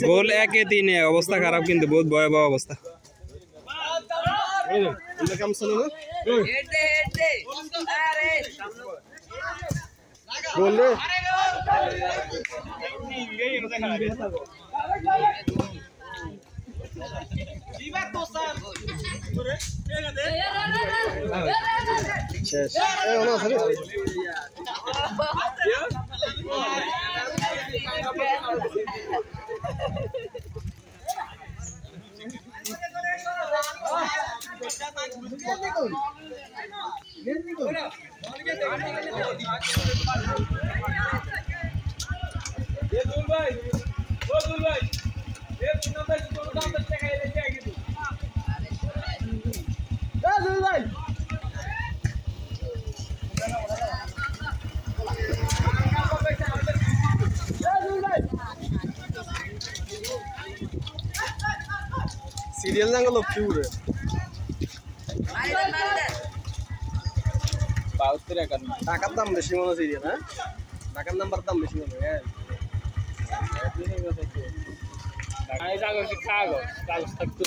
গোল 1-3 অবস্থা খারাপ কিন্তু বহুত ভয়াবহ অবস্থা সিরিয়াল জাঙ্গল পিউরে টাকার দাম বেশি মনে সিরিয়াল হ্যাঁ টাকার নাম্বার দাম বেশি মনে হ্যাঁ কাগজ থাকতো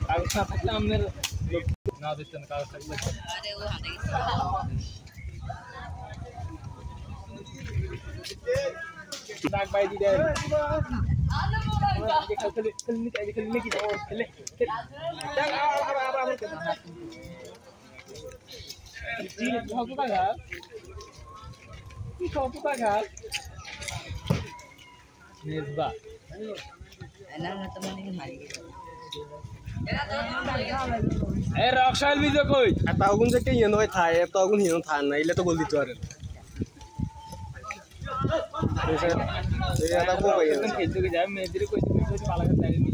কাগজ না থাকলে আমাদের না দিতেন কাগজ থাকলে ডাক বাই দিলে রকশাল বিজয় কই তখন যে হিনো হয় থাই তখন হিনো থান না ইলে তো গোল দিতে পারে খেলতে যাবে মেয়েদের কই পালা যায়নি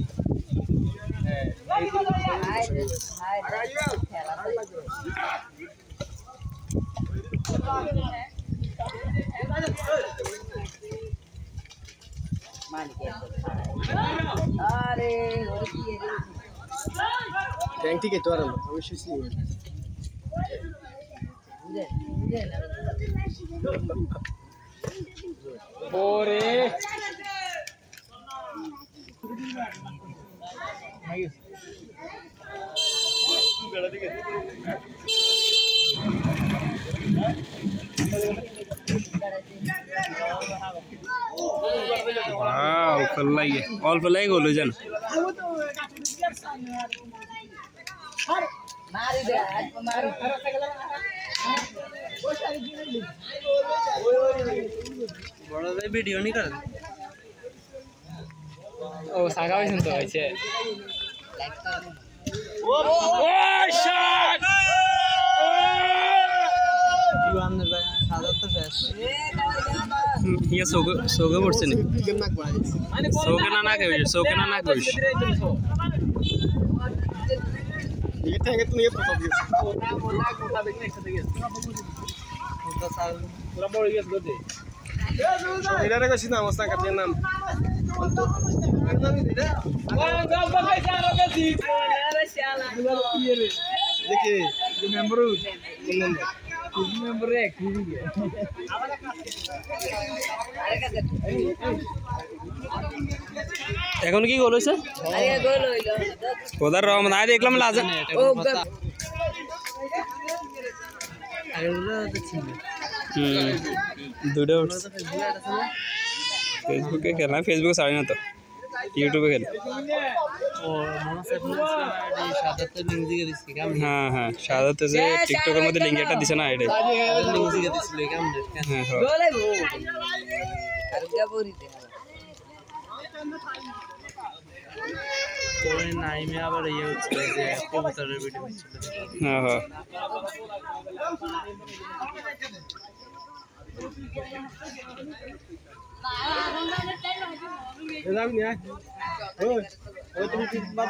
ট্যাঙ্কি খেতে পারে না অবশ্যই ওরে অল্প লাগে গোল হয়ে যান ভিডিও नहीं कर ও সাগা হইছেন তো হইছে ये सोगे पड़ছে নি सोगे ना कहिस ये ठेंगे तुम ये फोटो दियो কোটা দেখে একসাথে গেছে কোটা সাল পুরো বড় গেছে গদে এটা রে কইছি না অবস্থা কাটে নাম দেখি মেম্বার মেম্বার এক এখন কি গোল হইছে খোদার রহমত আই দেখলাম লাজ দুটো ফেসবুকে খেলা ফেসবুকে ছাড়ি না তো ইউটিউবে খেলে হ্যাঁ হ্যাঁ সাদাতে যে টিকটকের মধ্যে লিঙ্ক একটা দিছে না এটাই নাইমে আবার ইয়ে হচ্ছে যে কবুতরের ভিডিও হচ্ছে হ্যাঁ হ্যাঁ তুমি কি বাদ